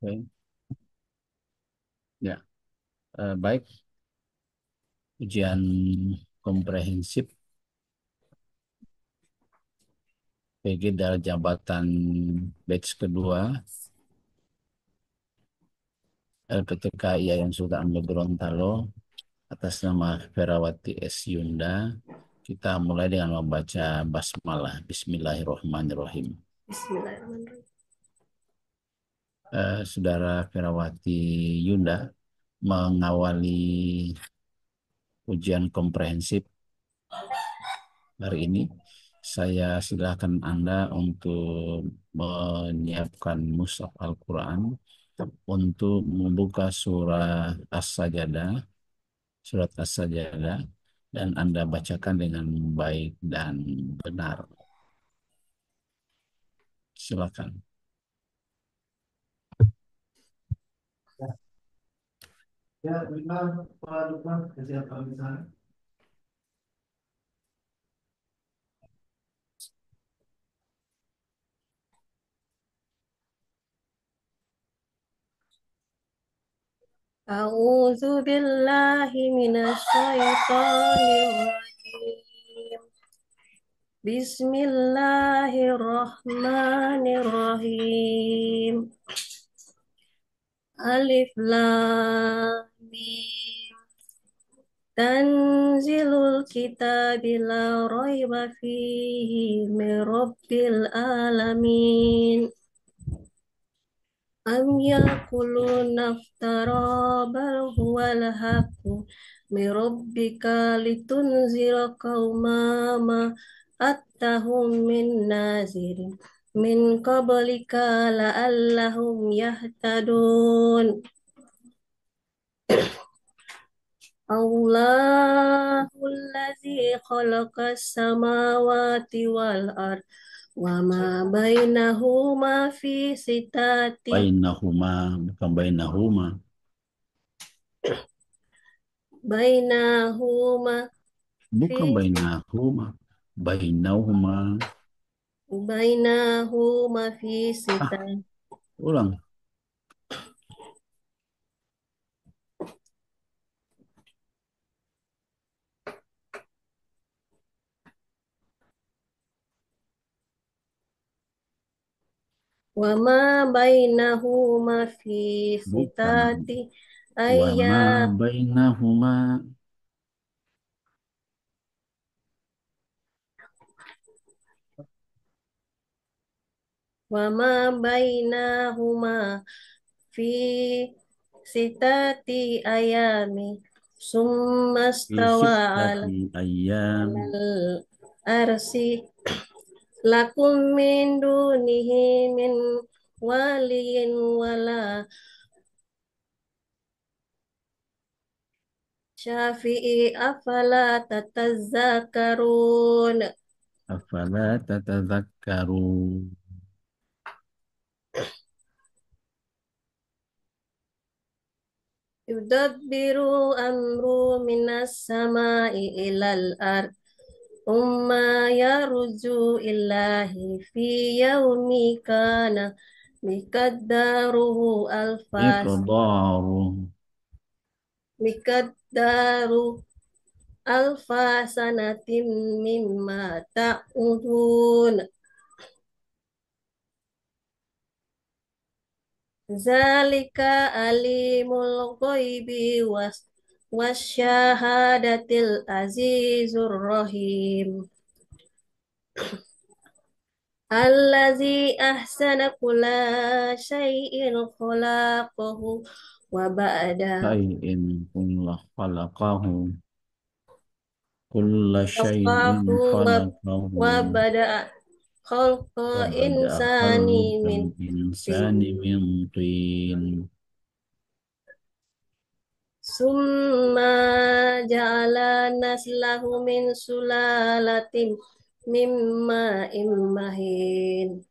Oke. Ya, baik. Ujian komprehensif PG dari jabatan batch kedua, ketika ia yang sudah ambil Gorontalo atas nama Ferawati S. Yunda, kita mulai dengan membaca basmalah. Bismillahirrahmanirrahim. Bismillahirrahmanirrahim. Saudara Ferawati Yunda mengawali ujian komprehensif hari ini. Saya silakan Anda untuk menyiapkan mushaf Al-Quran untuk membuka surat As-Sajadah, dan Anda bacakan dengan baik dan benar. Silakan. Ya, benar, Pak Lukman, kesiapan di sana. A'udzu billahi minasyaitonir rajim. Bismillahirrahmanirrahim. Alif Lam Mim. Tanzilul kitabi la raiba fihi min rabbil alamin. Am yaquluna iftara bal huwal haqqu min rabbika litunzira qauma ma attahum min nazirin min qablika la'allahum yahtadun. Allahul ladzi khalaqas samawati wal ard wa ma bainahuma fi sitati Bainahuma, bukan bainahuma. bainahuma fi Bukan bainahuma. Bainahuma. bainahuma fi Ah, sitati ulang. wa ma bainahuma fi Bukan. sitati Wa ma ayat bainahuma. wa ma bainahuma fi sitati ayami summa Fi stawa sittati ayyam. alal arsi lakum min dunihi min waliyin wala syafi'i afala tatazzakarun. Afala tatadzakkarun. Yudabbiru amru minas sama'i ilal ard umma yaruju illahi fi yaumi kana mikaddaruhu alfas Miqdaru. mikaddaru alfa sanatin mimma ta'udun. Zalika alimul ghaibi wasyahadatil azizur rahim. Allazi ahsana kulla syai'in khalaqahu wa ba'da Syai'in kullah khalaqahu. Kulla syai'in khalaqahu khalaqahu. wa bada khalqa Wa bada'a insani khalqal min tin. insani min tin. Summa ja'ala naslahu min sulalatin mimma immahin.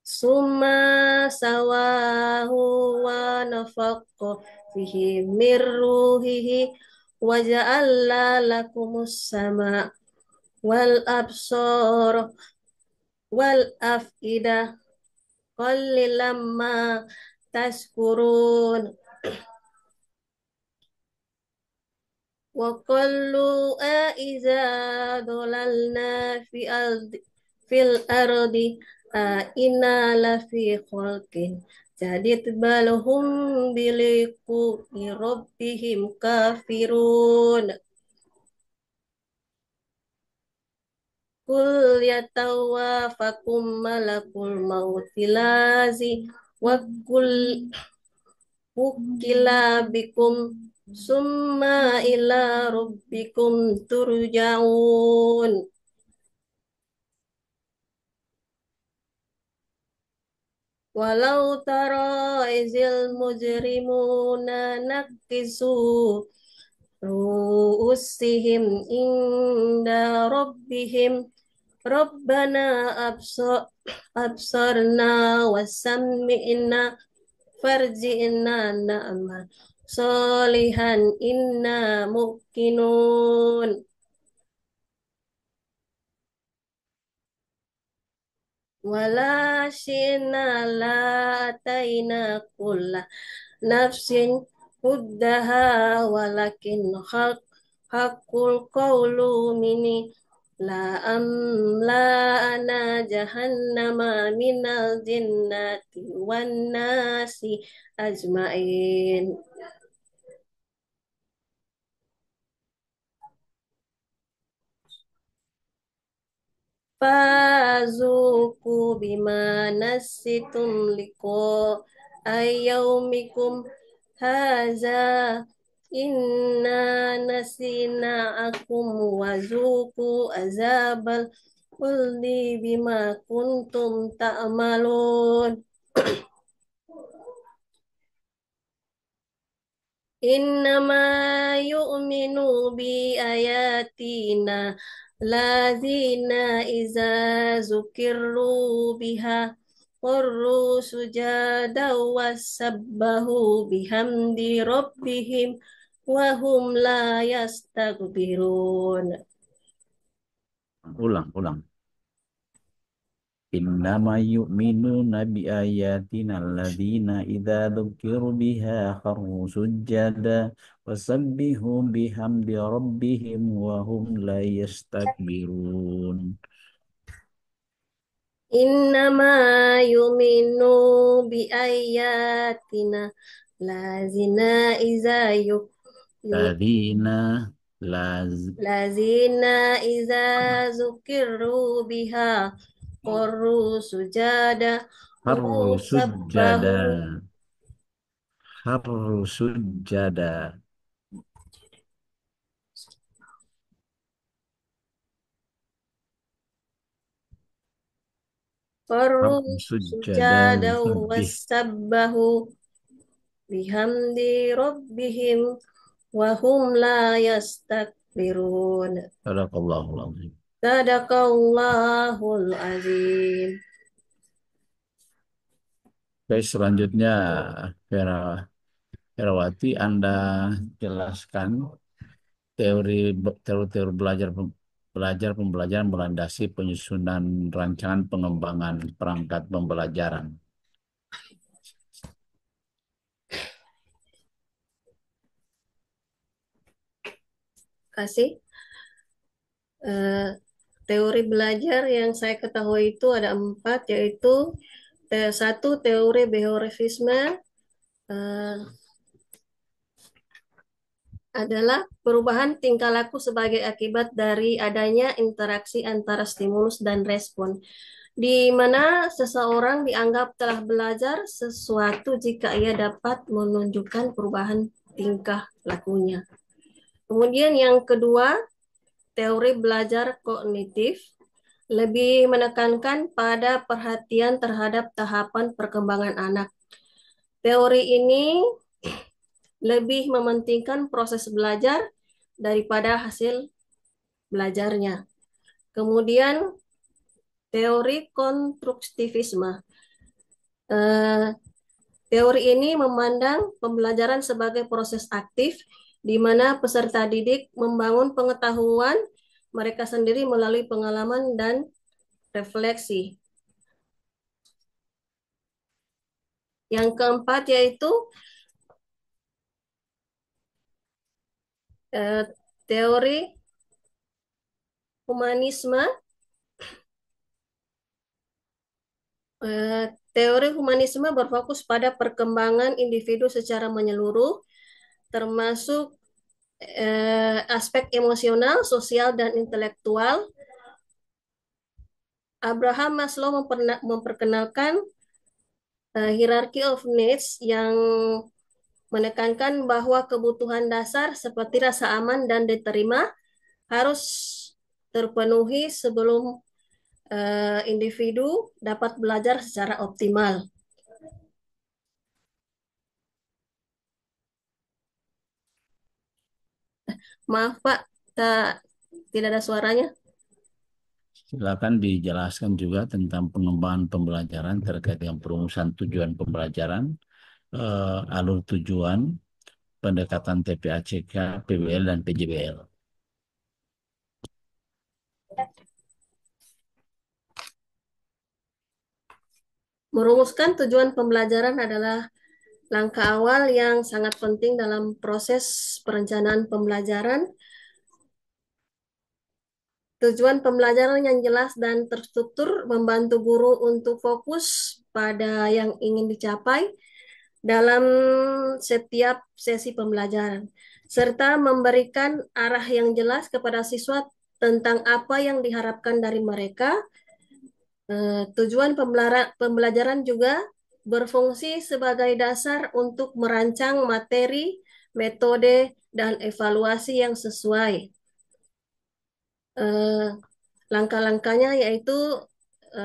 Summa sawahu wa nafaqqa fihi min ruhihi wa ja'ala lakumus sama wal absar wal afida. qalilan ma tashkurun. Wa qallu iza dolalna fil ardi inna lafi khalqin jadid balhum biliku rabbihim kafirun. Kul yatawafakum malakul mauti lazi wa kul wukila bikum summa ila rabbikum turja'un. Walau tara izil mujrimuna nakisu ru'usihim inda rabbihim Rabbana absarna wa sami'na farji'na na'mal solihan inna muqinun. Wala syi'na la ataina kulla nafsin huddaha walakin hakul qawlu mini la amla ana jahannama minal jinnati wan nasi ajmain. Fazuku bima nasitum liko ayyaumikum haza inna nasina akum wazuku azabal kulli bima kuntum ta'malun. Innama yu'minu bi ayatina lazina iza zukirru biha qarru sujada wasabbahu bihamdi rabbihim wa hum la yastakbirun. Ulang, ulang. Innama yu'minuna bi ayatina alladzina idza dzukiru biha kharru sujada wasabbihu bihamdi rabbihim wa hum la yastakbirun. Innama yu'minu bi ayatina lazina iza Ladzina laz lazina iza zukiru biha qarru sujada wa harru sujada sabbahu harru sujada qarru harru sujada sujada wa sabbih. sabbahu bihamdi rabbihim wa hum la yastakbirun. Sadaqallahul azim. Sadaqallahul azim. Baik, selanjutnya Vera Herawati, Anda jelaskan teori-teori belajar pembelajaran melandasi penyusunan rancangan pengembangan perangkat pembelajaran. Kasih. Teori belajar yang saya ketahui itu ada 4, yaitu satu teori behaviorisme adalah perubahan tingkah laku sebagai akibat dari adanya interaksi antara stimulus dan respon, di mana seseorang dianggap telah belajar sesuatu jika ia dapat menunjukkan perubahan tingkah lakunya. Kemudian yang kedua, teori belajar kognitif lebih menekankan pada perhatian terhadap tahapan perkembangan anak. Teori ini lebih mementingkan proses belajar daripada hasil belajarnya. Kemudian teori konstruktivisme. Teori ini memandang pembelajaran sebagai proses aktif di mana peserta didik membangun pengetahuan mereka sendiri melalui pengalaman dan refleksi. Yang keempat yaitu eh, teori humanisme. Teori humanisme berfokus pada perkembangan individu secara menyeluruh, termasuk aspek emosional, sosial, dan intelektual. Abraham Maslow memperkenalkan hierarchy of needs yang menekankan bahwa kebutuhan dasar seperti rasa aman dan diterima harus terpenuhi sebelum individu dapat belajar secara optimal. Maaf Pak, tidak ada suaranya. Silakan dijelaskan juga tentang pengembangan pembelajaran terkait dengan perumusan tujuan pembelajaran, alur tujuan, pendekatan TPACK, PBL, dan PJBL. Merumuskan tujuan pembelajaran adalah langkah awal yang sangat penting dalam proses perencanaan pembelajaran. Tujuan pembelajaran yang jelas dan terstruktur membantu guru untuk fokus pada yang ingin dicapai dalam setiap sesi pembelajaran, serta memberikan arah yang jelas kepada siswa tentang apa yang diharapkan dari mereka. Tujuan pembelajaran juga berfungsi sebagai dasar untuk merancang materi, metode, dan evaluasi yang sesuai. Eh, Langkah-langkahnya yaitu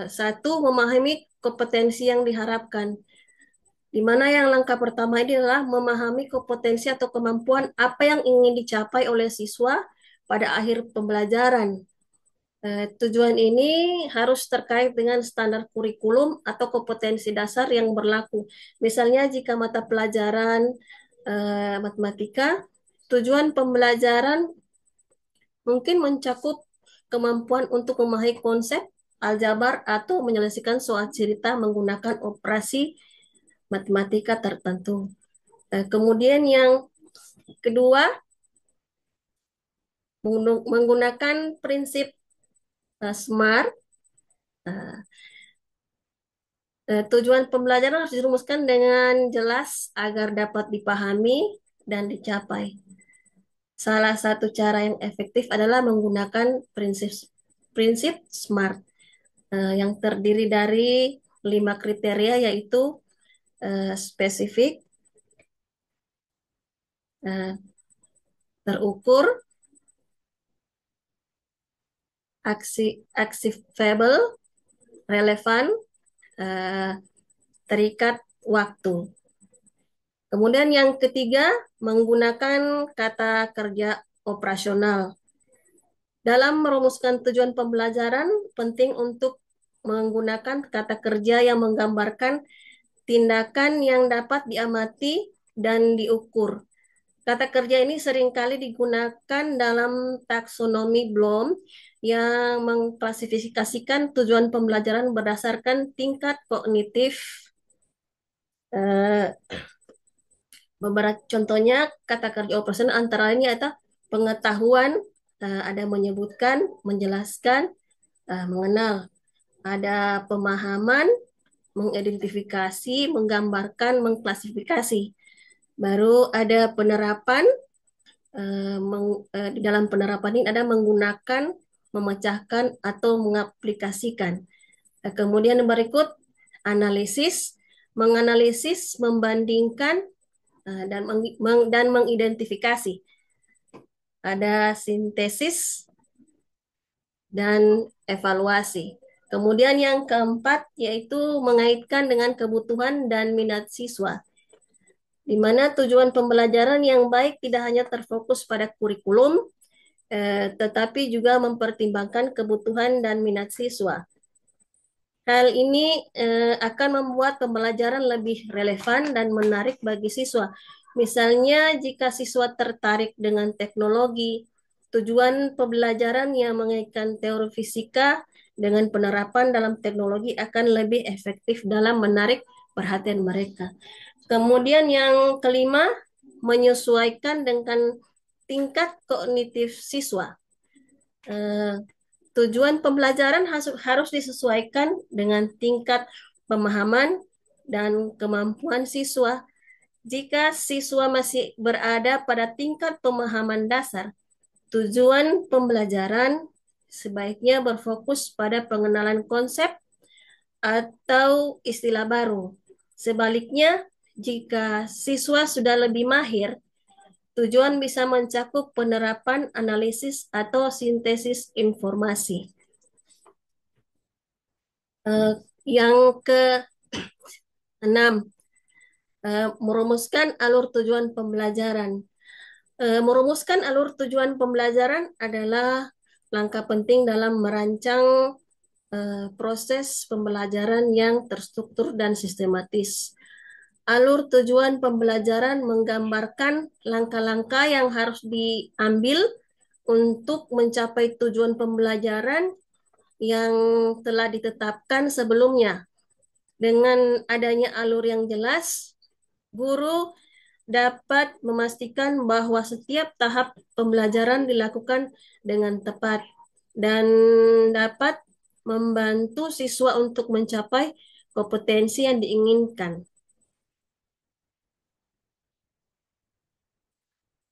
satu, memahami kompetensi yang diharapkan. Di mana yang langkah pertama ini adalah memahami kompetensi atau kemampuan apa yang ingin dicapai oleh siswa pada akhir pembelajaran. Tujuan ini harus terkait dengan standar kurikulum atau kompetensi dasar yang berlaku. Misalnya jika mata pelajaran matematika, tujuan pembelajaran mungkin mencakup kemampuan untuk memahami konsep aljabar atau menyelesaikan soal cerita menggunakan operasi matematika tertentu. Kemudian yang kedua, menggunakan prinsip SMART. Tujuan pembelajaran harus dirumuskan dengan jelas agar dapat dipahami dan dicapai. Salah satu cara yang efektif adalah menggunakan prinsip prinsip SMART yang terdiri dari 5 kriteria, yaitu spesifik, uh, terukur, achievable, relevan, uh, terikat waktu. Kemudian yang ketiga, menggunakan kata kerja operasional. Dalam merumuskan tujuan pembelajaran, penting untuk menggunakan kata kerja yang menggambarkan tindakan yang dapat diamati dan diukur. Kata kerja ini seringkali digunakan dalam taksonomi Bloom yang mengklasifikasikan tujuan pembelajaran berdasarkan tingkat kognitif. Eh, Beberapa contohnya kata kerja operasional antara lainnya adalah pengetahuan, ada menyebutkan, menjelaskan, mengenal. Ada pemahaman, mengidentifikasi, menggambarkan, mengklasifikasi. Baru ada penerapan. Di dalam penerapan ini ada menggunakan, memecahkan, atau mengaplikasikan. Kemudian berikut analisis, menganalisis, membandingkan, dan mengidentifikasi. Ada sintesis dan evaluasi. Kemudian yang keempat yaitu mengaitkan dengan kebutuhan dan minat siswa, di mana tujuan pembelajaran yang baik tidak hanya terfokus pada kurikulum, tetapi juga mempertimbangkan kebutuhan dan minat siswa. Hal ini akan membuat pembelajaran lebih relevan dan menarik bagi siswa. Misalnya, jika siswa tertarik dengan teknologi, tujuan pembelajaran yang mengaitkan teori fisika dengan penerapan dalam teknologi akan lebih efektif dalam menarik perhatian mereka. Kemudian yang kelima, menyesuaikan dengan tingkat kognitif siswa. Eh, Tujuan pembelajaran harus disesuaikan dengan tingkat pemahaman dan kemampuan siswa. Jika siswa masih berada pada tingkat pemahaman dasar, tujuan pembelajaran sebaiknya berfokus pada pengenalan konsep atau istilah baru. Sebaliknya, jika siswa sudah lebih mahir, tujuan bisa mencakup penerapan analisis atau sintesis informasi. Eh, yang keenam, merumuskan alur tujuan pembelajaran. Merumuskan alur tujuan pembelajaran adalah langkah penting dalam merancang proses pembelajaran yang terstruktur dan sistematis. Alur tujuan pembelajaran menggambarkan langkah-langkah yang harus diambil untuk mencapai tujuan pembelajaran yang telah ditetapkan sebelumnya. Dengan adanya alur yang jelas, guru dapat memastikan bahwa setiap tahap pembelajaran dilakukan dengan tepat dan dapat membantu siswa untuk mencapai kompetensi yang diinginkan.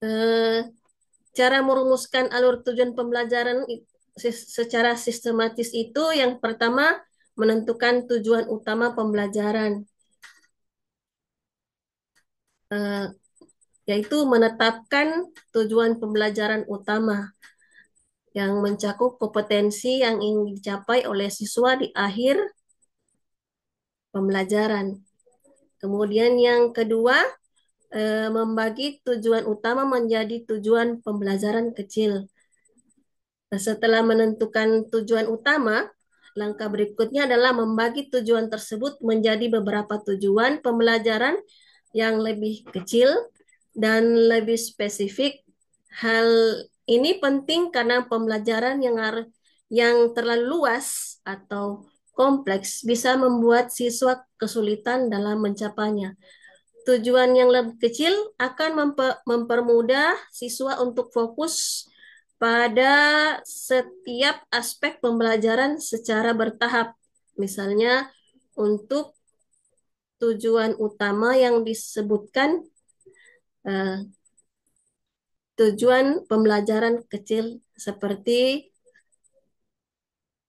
Eh, Cara merumuskan alur tujuan pembelajaran secara sistematis itu yang pertama menentukan tujuan utama pembelajaran, eh, yaitu menetapkan tujuan pembelajaran utama yang mencakup kompetensi yang ingin dicapai oleh siswa di akhir pembelajaran. Kemudian yang kedua, membagi tujuan utama menjadi tujuan pembelajaran kecil. Setelah menentukan tujuan utama, langkah berikutnya adalah membagi tujuan tersebut menjadi beberapa tujuan pembelajaran yang lebih kecil dan lebih spesifik. Hal ini penting karena pembelajaran yang terlalu luas atau kompleks bisa membuat siswa kesulitan dalam mencapainya. Tujuan yang lebih kecil akan mempermudah siswa untuk fokus pada setiap aspek pembelajaran secara bertahap. Misalnya, untuk tujuan utama yang disebutkan, eh, tujuan pembelajaran kecil seperti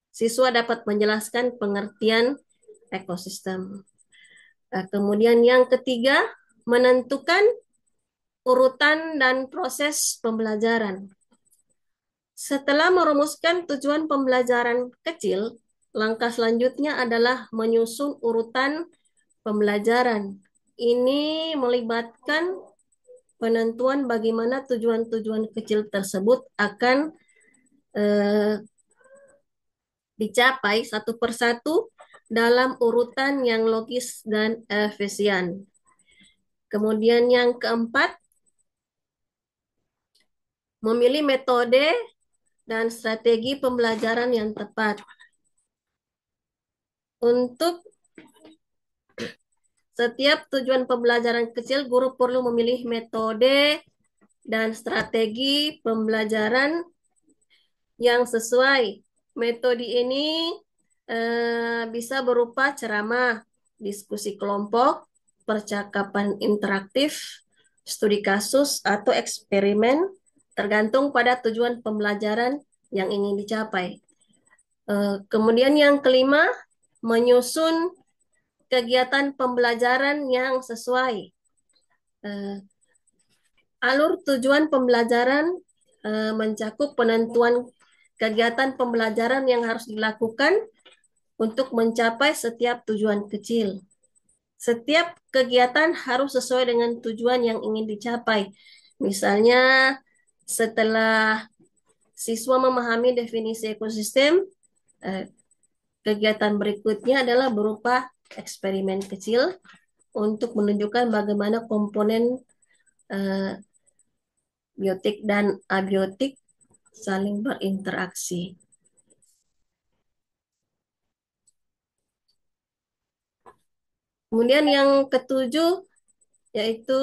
siswa dapat menjelaskan pengertian ekosistem. Kemudian yang ketiga, menentukan urutan dan proses pembelajaran. Setelah merumuskan tujuan pembelajaran kecil, langkah selanjutnya adalah menyusun urutan pembelajaran. Ini melibatkan penentuan bagaimana tujuan-tujuan kecil tersebut akan eh, dicapai satu persatu dalam urutan yang logis dan efisien. Kemudian yang keempat, memilih metode dan strategi pembelajaran yang tepat. Untuk setiap tujuan pembelajaran kecil, guru perlu memilih metode dan strategi pembelajaran yang sesuai. Metode ini bisa berupa ceramah, diskusi kelompok, percakapan interaktif, studi kasus, atau eksperimen, tergantung pada tujuan pembelajaran yang ingin dicapai. Kemudian yang kelima, menyusun kegiatan pembelajaran yang sesuai. Eh, Alur tujuan pembelajaran mencakup penentuan kegiatan pembelajaran yang harus dilakukan untuk mencapai setiap tujuan kecil. Setiap kegiatan harus sesuai dengan tujuan yang ingin dicapai. Misalnya, setelah siswa memahami definisi ekosistem, eh, kegiatan berikutnya adalah berupa eksperimen kecil untuk menunjukkan bagaimana komponen eh, biotik dan abiotik saling berinteraksi. Kemudian yang ketujuh yaitu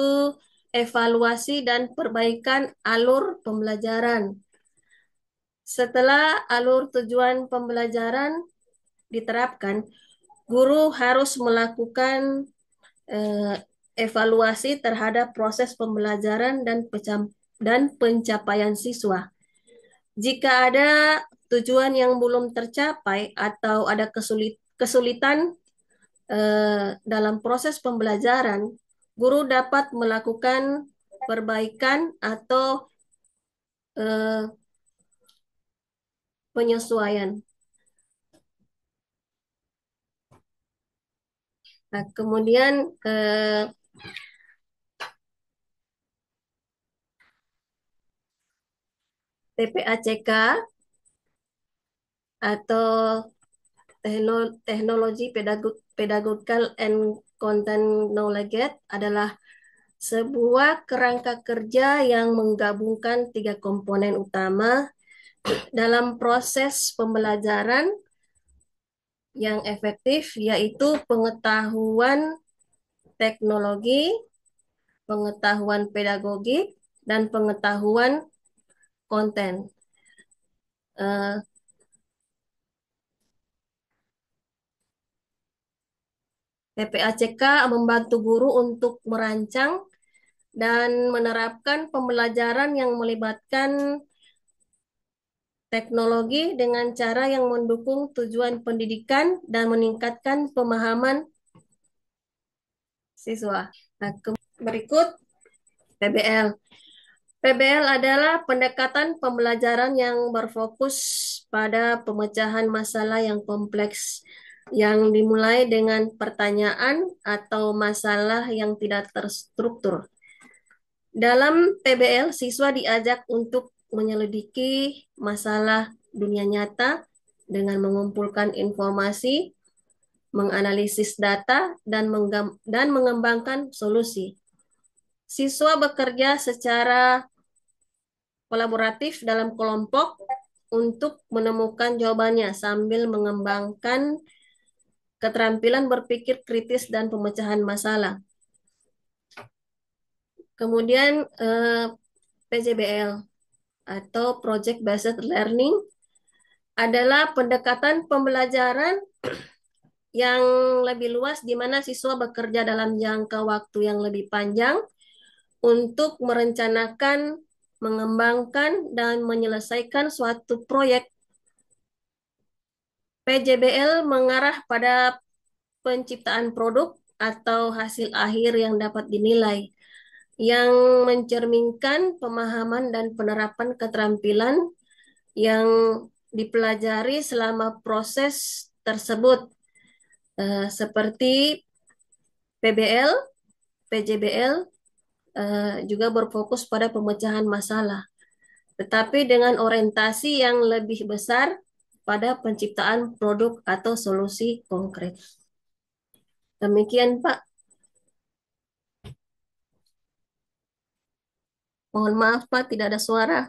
evaluasi dan perbaikan alur pembelajaran. Setelah alur tujuan pembelajaran diterapkan, guru harus melakukan eh, evaluasi terhadap proses pembelajaran dan pencapaian siswa. Jika ada tujuan yang belum tercapai atau ada kesulitan dalam proses pembelajaran, guru dapat melakukan perbaikan atau eh, penyesuaian. Nah, kemudian TPACK atau teknologi pedagogical and content knowledge adalah sebuah kerangka kerja yang menggabungkan tiga komponen utama dalam proses pembelajaran yang efektif, yaitu pengetahuan teknologi, pengetahuan pedagogik, dan pengetahuan konten. Eh, PPACK membantu guru untuk merancang dan menerapkan pembelajaran yang melibatkan teknologi dengan cara yang mendukung tujuan pendidikan dan meningkatkan pemahaman siswa. Nah, berikut PBL. PBL adalah pendekatan pembelajaran yang berfokus pada pemecahan masalah yang kompleks, yang dimulai dengan pertanyaan atau masalah yang tidak terstruktur. Dalam PBL, siswa diajak untuk menyelidiki masalah dunia nyata dengan mengumpulkan informasi, menganalisis data, dan mengembangkan solusi. Siswa bekerja secara kolaboratif dalam kelompok untuk menemukan jawabannya sambil mengembangkan keterampilan berpikir kritis dan pemecahan masalah. Kemudian PJBL atau Project Based Learning adalah pendekatan pembelajaran yang lebih luas di mana siswa bekerja dalam jangka waktu yang lebih panjang untuk merencanakan, mengembangkan, dan menyelesaikan suatu proyek. PJBL mengarah pada penciptaan produk atau hasil akhir yang dapat dinilai, yang mencerminkan pemahaman dan penerapan keterampilan yang dipelajari selama proses tersebut, seperti PBL, PJBL juga berfokus pada pemecahan masalah, tetapi dengan orientasi yang lebih besar pada penciptaan produk atau solusi konkret. Demikian, Pak. Mohon maaf, Pak, tidak ada suara.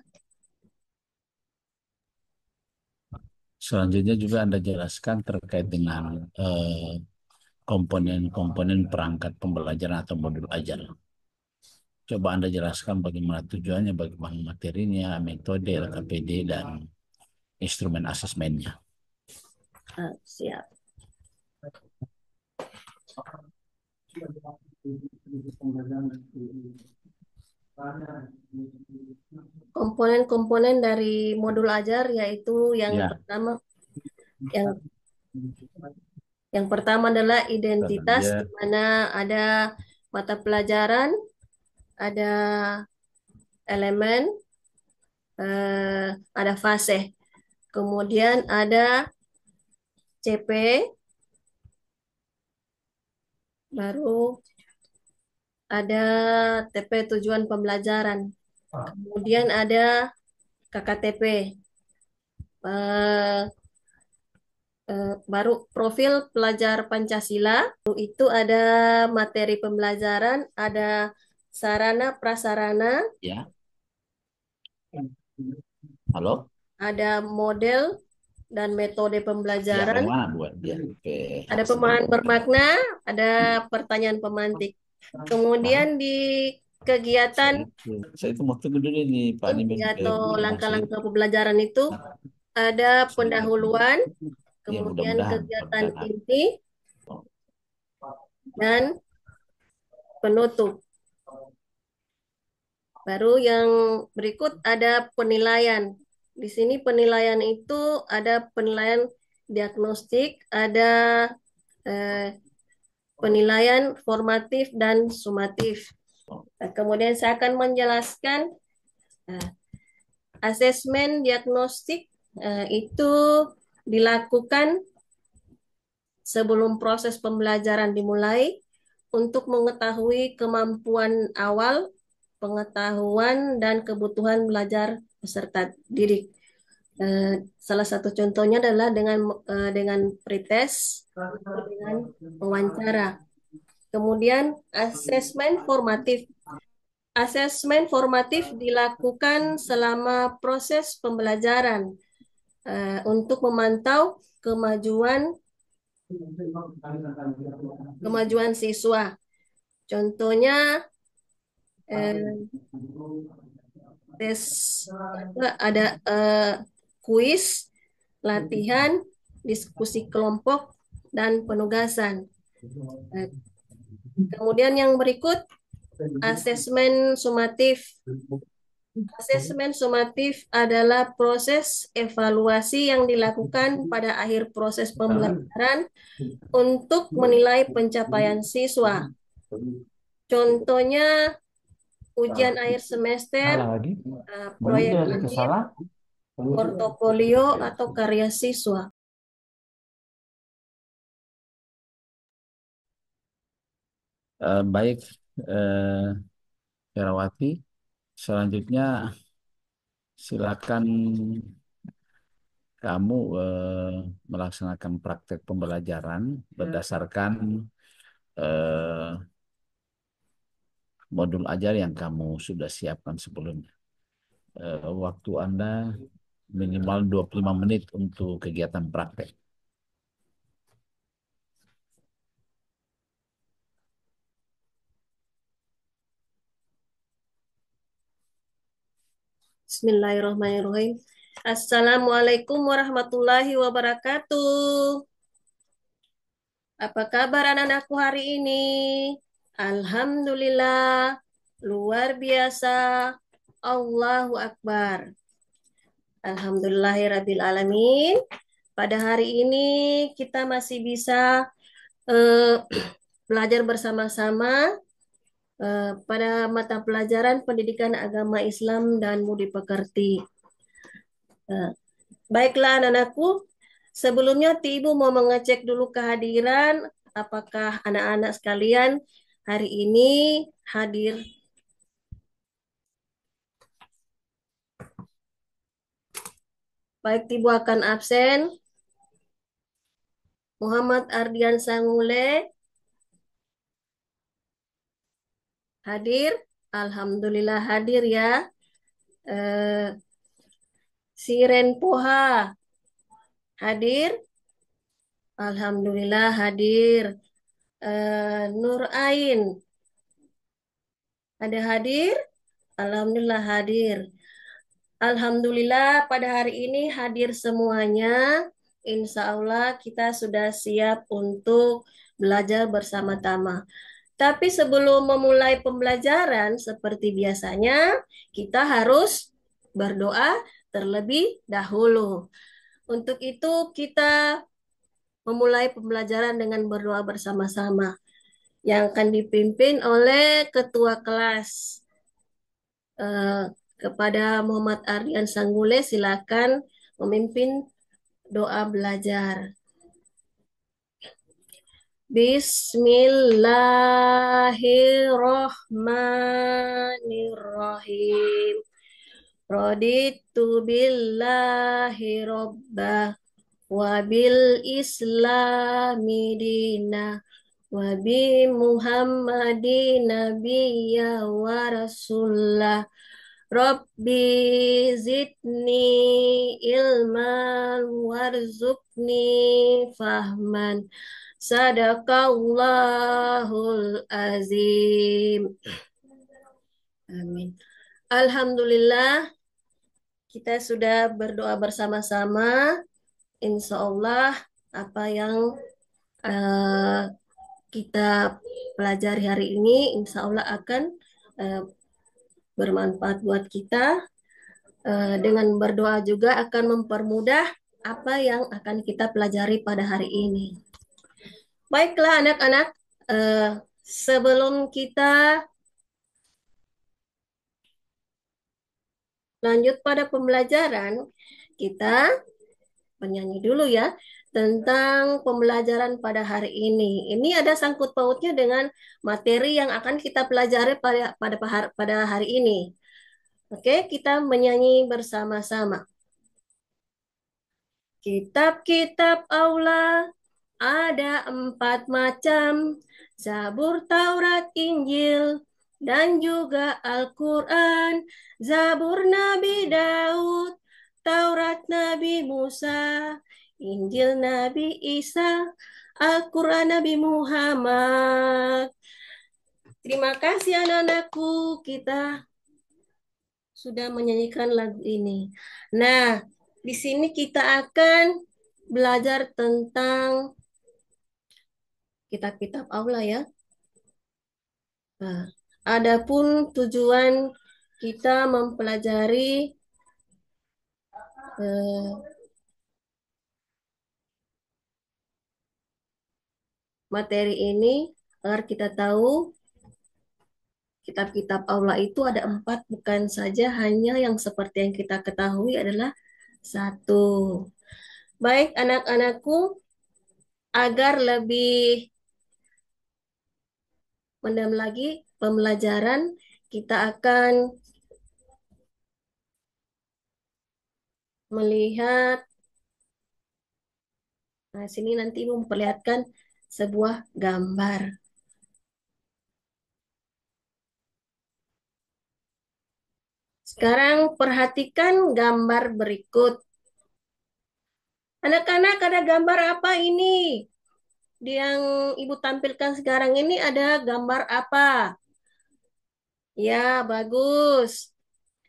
Selanjutnya juga Anda jelaskan terkait dengan komponen-komponen perangkat pembelajaran atau modul ajar. Coba Anda jelaskan bagaimana tujuannya, bagaimana materinya, metode LKPD, dan instrumen asesmennya. Siap. Komponen-komponen dari modul ajar yaitu Ya, yang yang pertama adalah identitas, dia di mana ada mata pelajaran, ada elemen, ada fase. Kemudian ada CP, baru ada TP tujuan pembelajaran. Kemudian ada KKTP. Eh, Baru profil pelajar Pancasila. Itu ada materi pembelajaran, ada sarana prasarana, ya. Halo? ada model dan metode Ya, pembelajaran. bagaimana buat dia? Oke, Ada sedang pemahaman bermakna, ada pertanyaan pemantik. Kemudian di kegiatan saya itu mau tunggu dulu nih Pak inti Nimen atau masih. langkah-langkah pembelajaran itu ada pendahuluan, Ya kemudian mudah-mudahan kegiatan berkenan. inti, dan penutup. Baru yang berikut ada penilaian. Di sini penilaian itu ada penilaian diagnostik, ada eh, penilaian formatif dan sumatif. Nah, kemudian saya akan menjelaskan eh, asesmen diagnostik itu dilakukan sebelum proses pembelajaran dimulai untuk mengetahui kemampuan awal, pengetahuan, dan kebutuhan belajar peserta didik. Salah satu contohnya adalah dengan pretest, dengan wawancara. Kemudian asesmen formatif. Asesmen formatif dilakukan selama proses pembelajaran untuk memantau kemajuan kemajuan siswa. Contohnya eh, tes ada kuis, latihan, diskusi kelompok, dan penugasan. Eh, Kemudian yang berikut asesmen sumatif. Asesmen sumatif adalah proses evaluasi yang dilakukan pada akhir proses pembelajaran untuk menilai pencapaian siswa. Contohnya ujian akhir semester, Salah lagi. Balik proyek dari ke akhir, salah. portofolio, atau karya siswa. Baik, eh, Herawati. Selanjutnya silakan kamu melaksanakan praktek pembelajaran berdasarkan eh, modul ajar yang kamu sudah siapkan sebelumnya. Waktu Anda minimal 25 menit untuk kegiatan praktek. Bismillahirrahmanirrahim. Assalamualaikum warahmatullahi wabarakatuh. Apa kabar anak-anakku hari ini? Alhamdulillah, luar biasa. Allahu Akbar. Alhamdulillahirrabbilalamin. Pada hari ini kita masih bisa eh, belajar bersama-sama pada mata pelajaran Pendidikan Agama Islam dan Budi Pekerti. Eh, Baiklah anak-anakku, sebelumnya Ibu mau mengecek dulu kehadiran, apakah anak-anak sekalian hari ini hadir. Baik, Ibu akan absen. Muhammad Ardian Sangule hadir. Alhamdulillah hadir ya. Eh, Siren Poha hadir. Alhamdulillah hadir. Nur Ain ada hadir. Alhamdulillah hadir. Alhamdulillah pada hari ini hadir semuanya. Insya Allah kita sudah siap untuk belajar bersama-sama. Tapi sebelum memulai pembelajaran seperti biasanya, kita harus berdoa terlebih dahulu. Untuk itu kita memulai pembelajaran dengan berdoa bersama-sama yang akan dipimpin oleh ketua kelas. Eh, Kepada Muhammad Ardian Sanggule, silakan memimpin doa belajar. Bismillahirrahmanirrahim. Raditu billahi robbah wa bil islami dina wa bi Muhammadin nabiyya wa rasulullah Rabbi zidni ilman warzuqni fahman. Sadaqallahul azim. Amin. Alhamdulillah, kita sudah berdoa bersama-sama. Insya Allah, apa yang eh, kita pelajari hari ini, insya Allah akan eh, bermanfaat buat kita. Dengan berdoa juga akan mempermudah apa yang akan kita pelajari pada hari ini. Baiklah anak-anak, eh, sebelum kita lanjut pada pembelajaran, kita menyanyi dulu ya tentang pembelajaran pada hari ini. Ini ada sangkut pautnya dengan materi yang akan kita pelajari pada hari ini. Oke, kita menyanyi bersama-sama. Kitab-kitab Allah ada 4 macam, Zabur, Taurat, Injil, dan juga Al-Quran. Zabur Nabi Daud, Taurat Nabi Musa, Injil Nabi Isa, Al-Quran Nabi Muhammad. Terima kasih anak-anakku, kita sudah menyanyikan lagu ini. Nah, di sini kita akan belajar tentang kitab-kitab Allah ya. Nah, adapun tujuan kita mempelajari eh, materi ini agar kita tahu kitab-kitab Allah itu ada 4, bukan saja hanya yang seperti yang kita ketahui adalah satu. Baik anak-anakku, agar lebih mendalam lagi pembelajaran, kita akan melihat, nah sini nanti memperlihatkan sebuah gambar. Sekarang perhatikan gambar berikut. Anak-anak, ada gambar apa ini? Yang Ibu tampilkan sekarang ini ada gambar apa? Ya, bagus.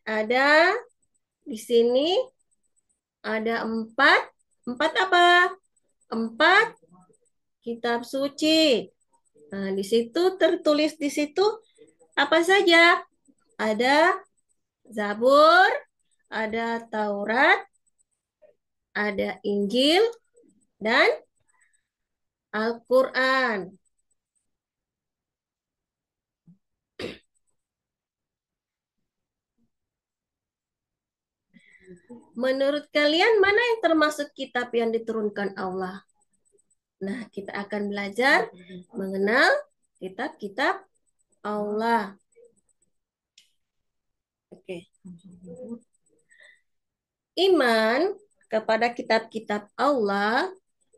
Ada di sini ada 4. 4 apa? 4 kitab suci. Nah, di situ tertulis di situ apa saja? Ada Zabur, ada Taurat, ada Injil, dan Al-Quran. Menurut kalian mana yang termasuk kitab yang diturunkan Allah? Nah, kita akan belajar mengenal kitab-kitab Allah. Oke. Iman kepada kitab-kitab Allah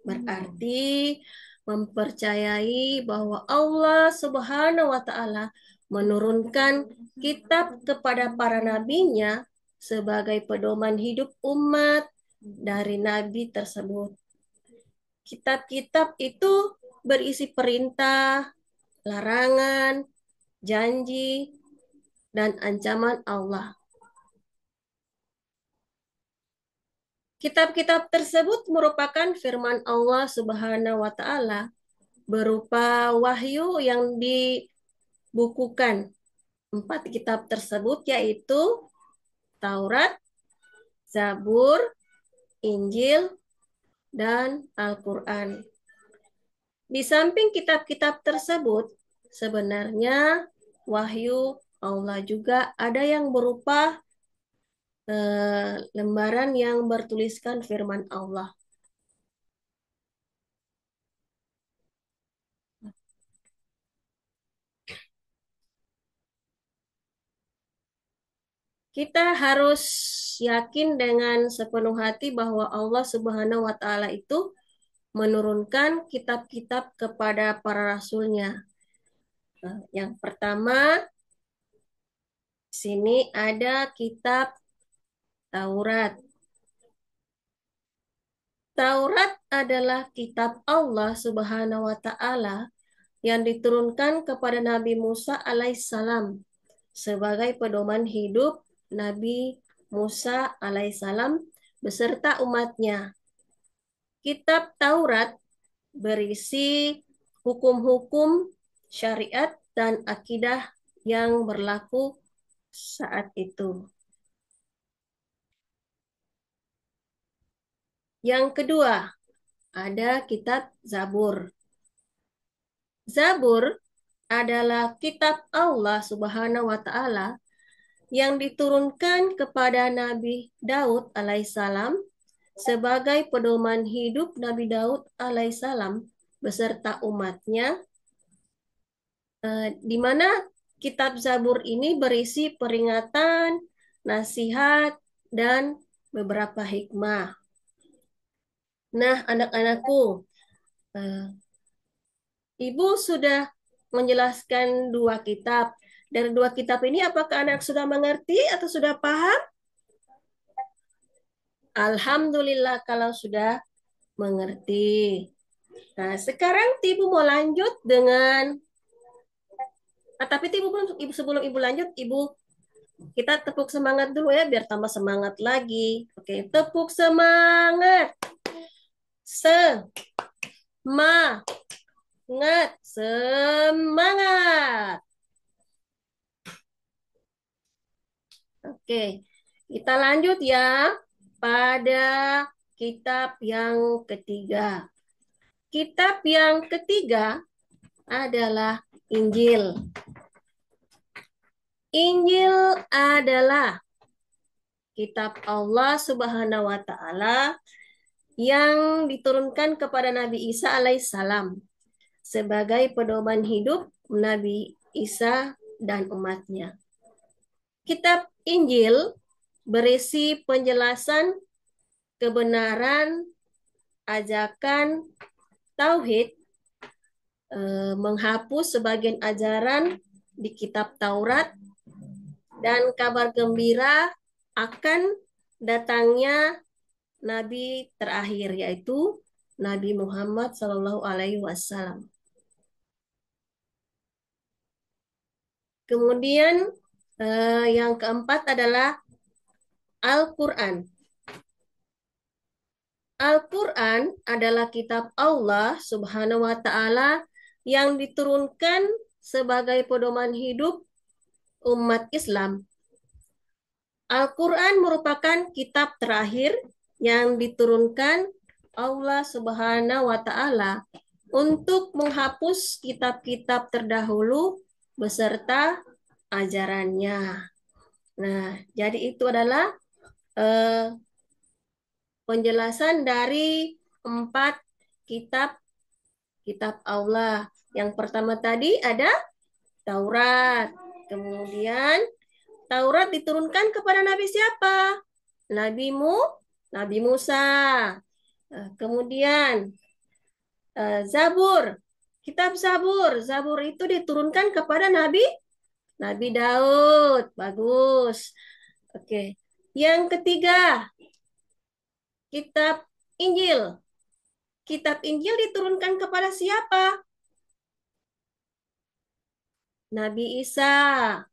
berarti mempercayai bahwa Allah Subhanahu wa taala menurunkan kitab kepada para nabinya sebagai pedoman hidup umat dari nabi tersebut. Kitab-kitab itu berisi perintah, larangan, janji, dan ancaman Allah. Kitab-kitab tersebut merupakan firman Allah Subhanahu wa taala berupa wahyu yang dibukukan. 4 kitab tersebut yaitu Taurat, Zabur, Injil, dan Al-Quran. Di samping kitab-kitab tersebut, sebenarnya wahyu Allah juga ada yang berupa lembaran yang bertuliskan firman Allah. Kita harus yakin dengan sepenuh hati bahwa Allah Subhanahu wa taala itu menurunkan kitab-kitab kepada para rasulnya. Yang pertama Sini ada kitab Taurat. Taurat adalah kitab Allah Subhanahu wa taala yang diturunkan kepada Nabi Musa alaihissalam sebagai pedoman hidup Nabi Musa alaihissalam beserta umatnya. Kitab Taurat berisi hukum-hukum syariat dan akidah yang berlaku saat itu. Yang kedua, ada kitab Zabur. Zabur adalah kitab Allah Subhanahu wa taala yang diturunkan kepada Nabi Daud alaihissalam sebagai pedoman hidup Nabi Daud alaihissalam beserta umatnya, di mana kitab Zabur ini berisi peringatan, nasihat, dan beberapa hikmah. Nah, anak-anakku, eh, Ibu sudah menjelaskan dua kitab. Dari dua kitab ini, apakah anak sudah mengerti atau sudah paham? Alhamdulillah kalau sudah mengerti. Nah, sekarang Ibu mau lanjut dengan, tapi Ibu sebelum Ibu lanjut, Ibu kita tepuk semangat dulu ya biar tambah semangat lagi. Oke, tepuk semangat. Semangat. Semangat. Oke, kita lanjut ya pada kitab yang ketiga. Kitab yang ketiga adalah Injil. Injil adalah kitab Allah Subhanahu wa taala yang diturunkan kepada Nabi Isa alaihissalam sebagai pedoman hidup Nabi Isa dan umatnya. Kitab Injil berisi penjelasan kebenaran, ajakan, tauhid, menghapus sebagian ajaran di kitab Taurat, dan kabar gembira akan datangnya Nabi terakhir, yaitu Nabi Muhammad SAW. Kemudian yang keempat adalah Al-Quran. Al-Quran adalah kitab Allah Subhanahu wa taala yang diturunkan sebagai pedoman hidup umat Islam. Al-Quran merupakan kitab terakhir yang diturunkan Allah Subhanahu wa taala untuk menghapus kitab-kitab terdahulu beserta ajarannya. Nah, jadi itu adalah penjelasan dari 4 kitab Allah. Yang pertama tadi ada Taurat. Kemudian Taurat diturunkan kepada Nabi siapa? Nabi Musa. Kemudian Zabur. Kitab Zabur. Zabur itu diturunkan kepada Nabi Daud. Bagus. Oke. Yang ketiga, kitab Injil. Kitab Injil diturunkan kepada siapa? Nabi Isa.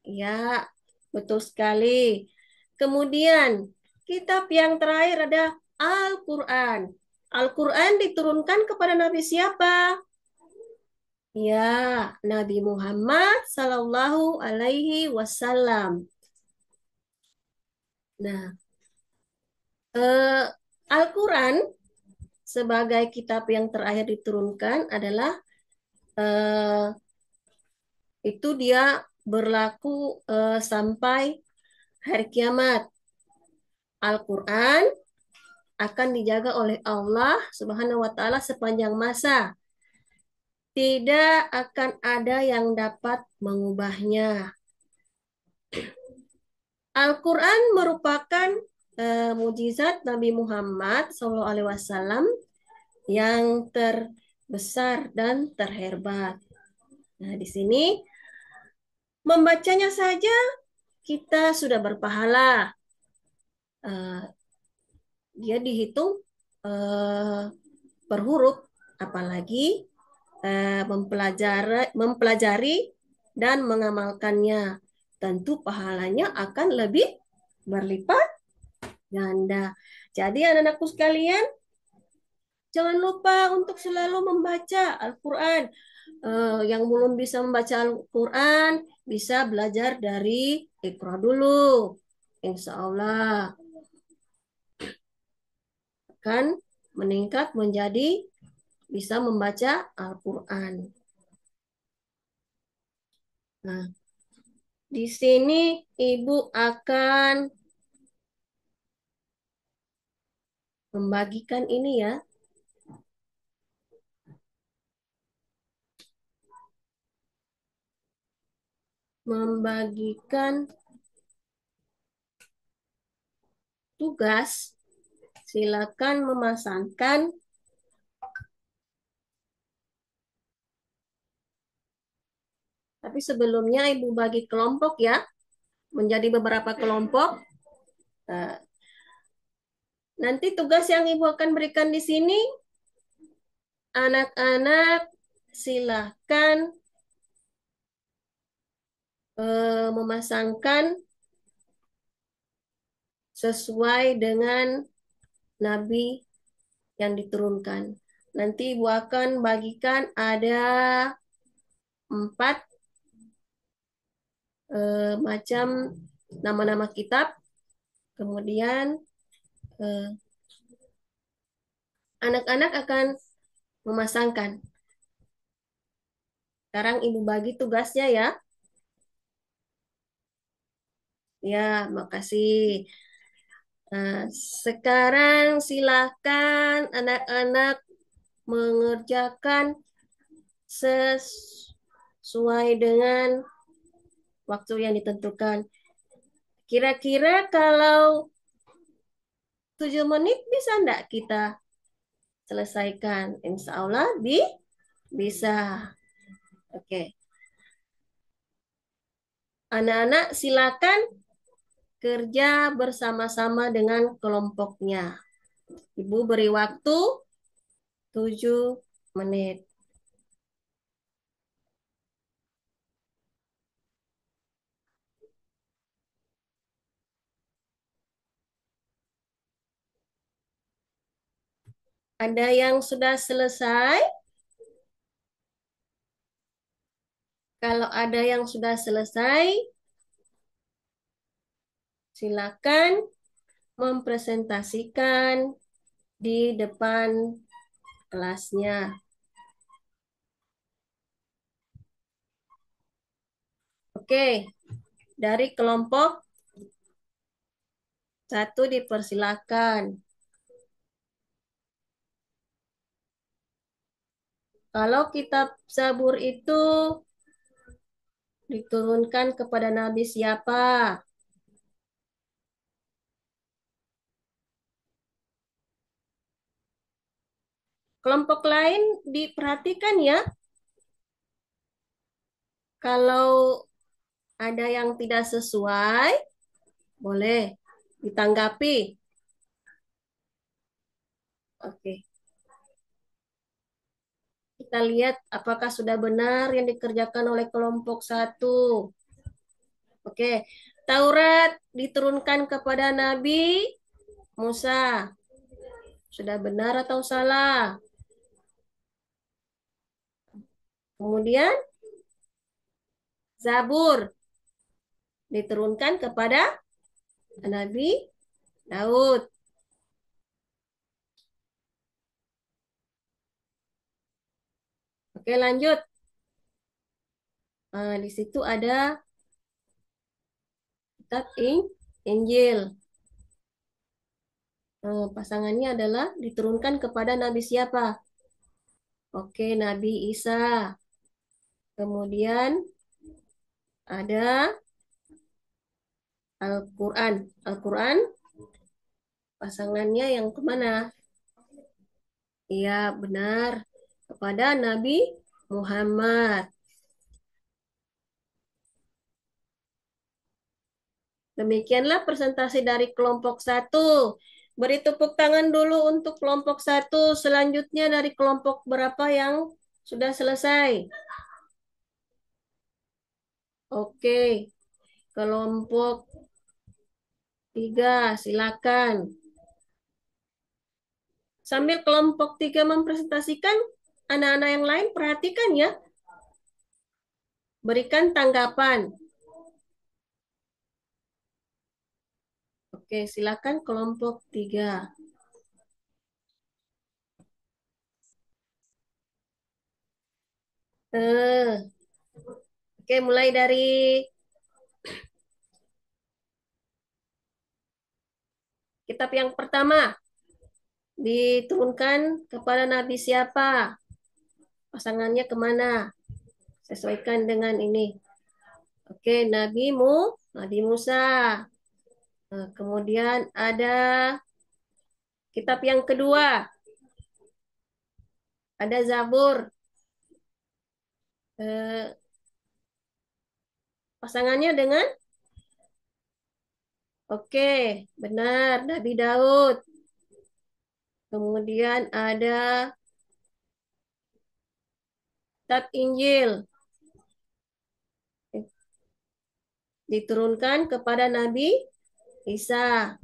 Ya, betul sekali. Kemudian, kitab yang terakhir ada Al-Quran. Al-Quran diturunkan kepada Nabi siapa? Ya, Nabi Muhammad Sallallahu Alaihi Wasallam. Nah, Al-Quran sebagai kitab yang terakhir diturunkan adalah itu dia berlaku sampai hari kiamat. Al-Quran akan dijaga oleh Allah Subhanahu wa taala sepanjang masa. Tidak akan ada yang dapat mengubahnya. Al-Quran merupakan mujizat Nabi Muhammad SAW yang terbesar dan terhebat. Nah, di sini membacanya saja kita sudah berpahala. Eh, Dia dihitung eh, per huruf, apalagi mempelajari dan mengamalkannya. Tentu pahalanya akan lebih berlipat ganda. Jadi anak-anakku sekalian, jangan lupa untuk selalu membaca Al-Quran. Yang belum bisa membaca Al-Quran, bisa belajar dari Iqra dulu. Insya Allah akan meningkat menjadi bisa membaca Al-Quran. Nah, di sini Ibu akan membagikan ini ya, membagikan tugas. Silakan memasangkan. Tapi sebelumnya Ibu bagi kelompok ya, menjadi beberapa kelompok. Nah, nanti tugas yang Ibu akan berikan di sini, anak-anak silakan memasangkan sesuai dengan Nabi yang diturunkan. Nanti Ibu akan bagikan ada 4 macam nama-nama kitab. Kemudian eh, anak-anak akan memasangkan. Sekarang Ibu bagi tugasnya ya. Ya, makasih. Nah, sekarang silakan anak-anak mengerjakan sesuai dengan waktu yang ditentukan. Kira-kira kalau 7 menit bisa enggak kita selesaikan? Insya Allah bisa. Oke. Anak-anak silakan kerja bersama-sama dengan kelompoknya. Ibu beri waktu 7 menit. Ada yang sudah selesai? Kalau ada yang sudah selesai, silakan mempresentasikan di depan kelasnya. Oke, dari kelompok 1 dipersilakan. Kalau kitab Zabur itu diturunkan kepada Nabi siapa? Kelompok lain diperhatikan ya. Kalau ada yang tidak sesuai, boleh ditanggapi. Oke, kita lihat apakah sudah benar yang dikerjakan oleh kelompok 1. Oke, Taurat diturunkan kepada Nabi Musa. Sudah benar atau salah? Kemudian Zabur diturunkan kepada Nabi Daud. Oke, lanjut. Di situ ada kitab Injil. Pasangannya adalah diturunkan kepada Nabi siapa? Oke, Nabi Isa. Kemudian ada Al-Quran. Al-Quran pasangannya yang kemana? Iya, benar. Kepada Nabi Muhammad. Demikianlah presentasi dari kelompok satu. Beri tepuk tangan dulu untuk kelompok satu. Selanjutnya dari kelompok berapa yang sudah selesai? Oke, kelompok tiga, silakan. Sambil kelompok tiga mempresentasikan, anak-anak yang lain perhatikan ya. Berikan tanggapan. Oke, silakan kelompok tiga. Eh, oke, mulai dari kitab yang pertama. Diturunkan kepada Nabi siapa? Pasangannya kemana? Sesuaikan dengan ini. Oke, Nabi Musa. Nah, kemudian ada kitab yang kedua. Ada Zabur. Eh, pasangannya dengan oke, benar, Nabi Daud. Kemudian ada kitab Injil diturunkan kepada Nabi Isa.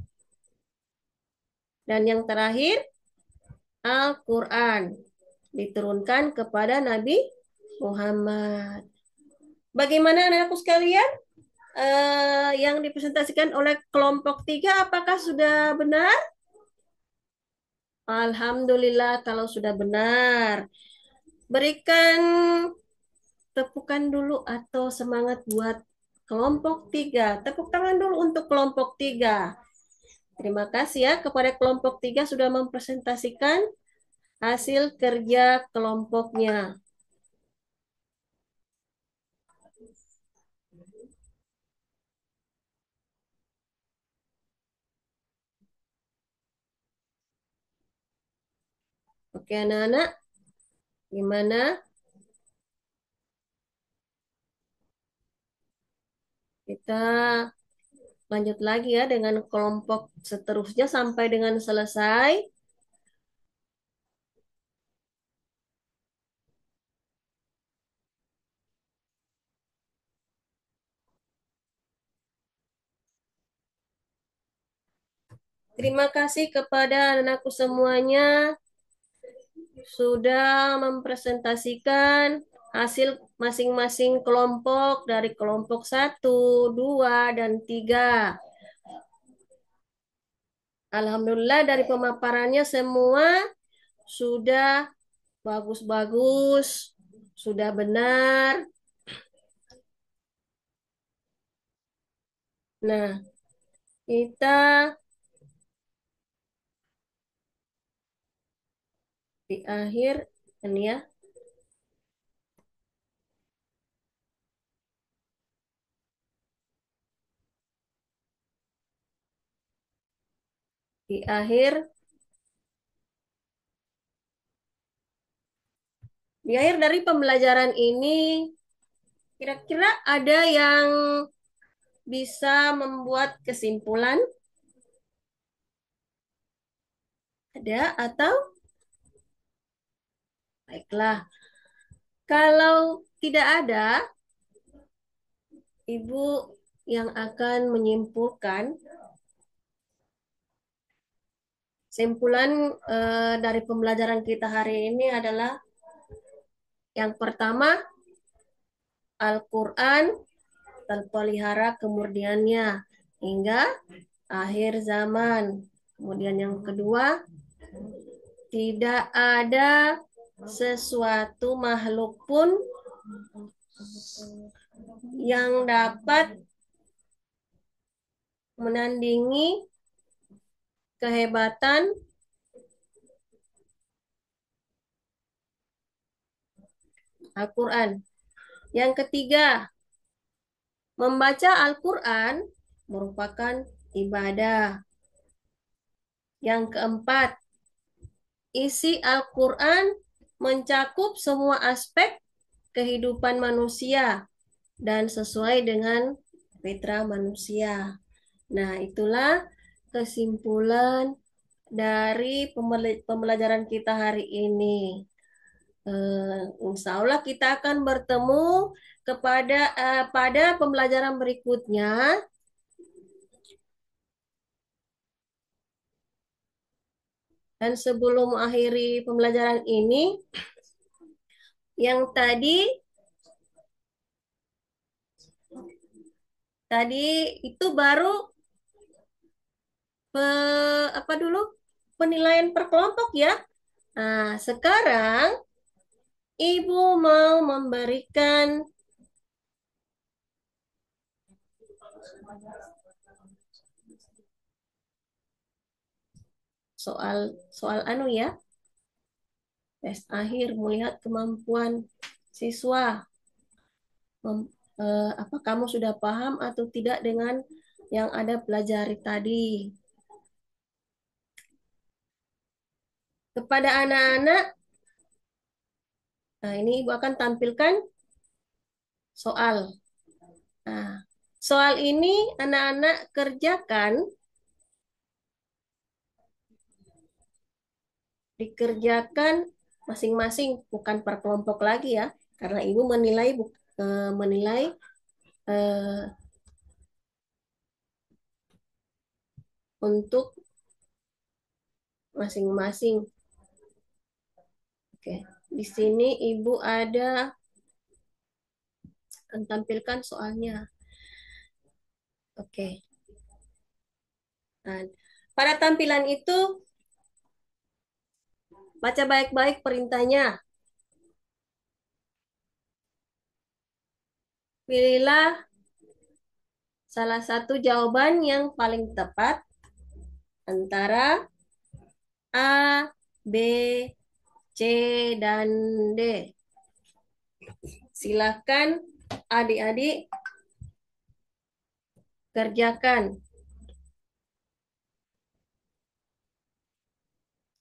Dan yang terakhir Al-Quran diturunkan kepada Nabi Muhammad. Bagaimana anak-anakku sekalian? Yang dipresentasikan oleh kelompok tiga, apakah sudah benar? Alhamdulillah kalau sudah benar. Berikan tepukan dulu atau semangat buat kelompok tiga. Tepuk tangan dulu untuk kelompok tiga. Terima kasih ya kepada kelompok tiga sudah mempresentasikan hasil kerja kelompoknya. Oke anak-anak, gimana? Kita lanjut lagi ya dengan kelompok seterusnya sampai dengan selesai. Terima kasih kepada anakku semuanya sudah mempresentasikan hasil masing-masing kelompok dari kelompok satu, 2, dan 3. Alhamdulillah dari pemaparannya semua sudah bagus-bagus, sudah benar. Nah, kita di akhir ini ya. Di akhir dari pembelajaran ini kira-kira ada yang bisa membuat kesimpulan? Ada atau baiklah. Kalau tidak ada, Ibu yang akan menyimpulkan kesimpulan dari pembelajaran kita hari ini adalah yang pertama, Al-Quran terpelihara kemurniannya hingga akhir zaman. Kemudian yang kedua, tidak ada sesuatu makhluk pun yang dapat menandingi kehebatan Al-Quran. Yang ketiga, membaca Al-Quran merupakan ibadah. Yang keempat, isi Al-Quran mencakup semua aspek kehidupan manusia dan sesuai dengan fitrah manusia. Nah, itulah kesimpulan dari pembelajaran kita hari ini. Insya Allah kita akan bertemu pada pembelajaran berikutnya. Dan sebelum mengakhiri pembelajaran ini, yang tadi itu baru apa dulu penilaian per kelompok ya. Nah, sekarang Ibu mau memberikan soal soal anu ya, tes akhir melihat kemampuan siswa. Apa kamu sudah paham atau tidak dengan yang ada pelajari tadi? Kepada anak-anak, nah ini Ibu akan tampilkan soal. Nah, soal ini anak-anak kerjakan, dikerjakan masing-masing, bukan per kelompok lagi ya, karena Ibu menilai eh, untuk masing-masing. Oke, di sini Ibu akan tampilkan soalnya. Oke, nah, pada tampilan itu baca baik-baik perintahnya. Pilihlah salah satu jawaban yang paling tepat antara A, B, C, dan D. Silakan adik-adik kerjakan.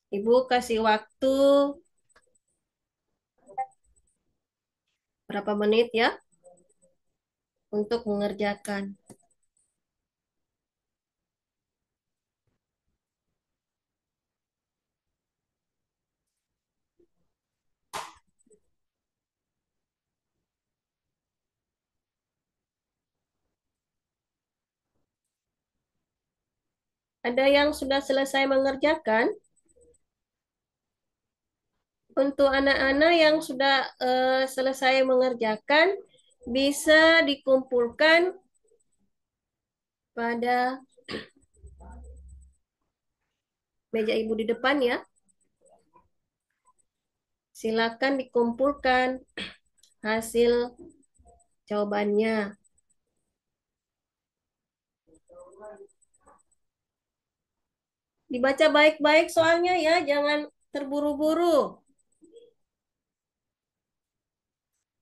Ibu kasih waktu berapa menit ya untuk mengerjakan. Ada yang sudah selesai mengerjakan? Untuk anak-anak yang sudah selesai mengerjakan, bisa dikumpulkan pada meja ibu di depan ya. Silakan dikumpulkan hasil jawabannya. Dibaca baik-baik soalnya ya, jangan terburu-buru.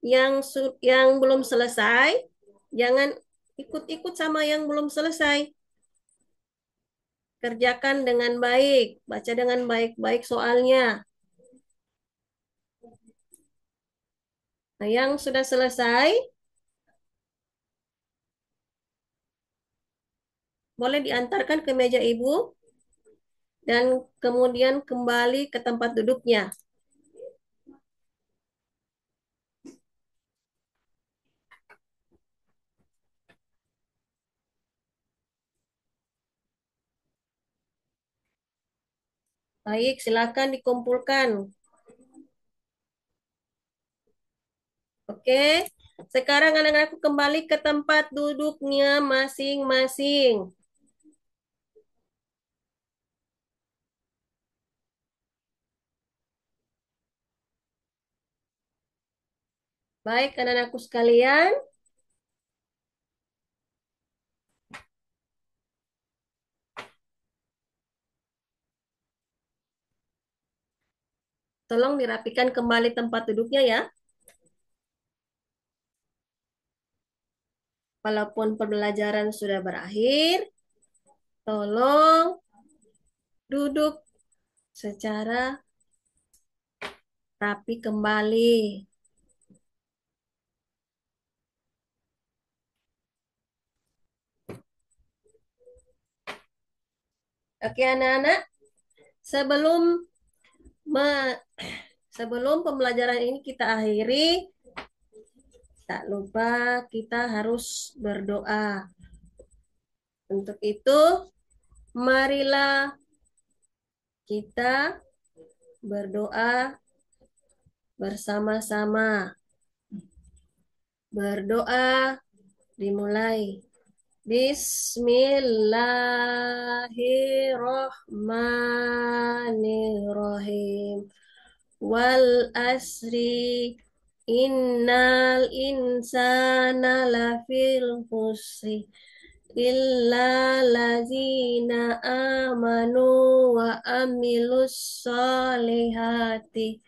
Yang belum selesai, jangan ikut-ikut sama yang belum selesai. Kerjakan dengan baik, baca dengan baik-baik soalnya. Nah, yang sudah selesai, boleh diantarkan ke meja ibu dan kemudian kembali ke tempat duduknya. Baik, silakan dikumpulkan. Oke, sekarang anak-anakku kembali ke tempat duduknya masing-masing. Baik, anak-anakku sekalian, tolong dirapikan kembali tempat duduknya ya. Walaupun pembelajaran sudah berakhir, tolong duduk secara rapi kembali. Oke, anak-anak, sebelum me- sebelum pembelajaran ini kita akhiri, tak lupa kita harus berdoa. Untuk itu, marilah kita berdoa bersama-sama. Berdoa dimulai. Bismillahirrahmanirrahim. Wal asri innal insana lafil khusri illa lazina amanu wa amilus solihati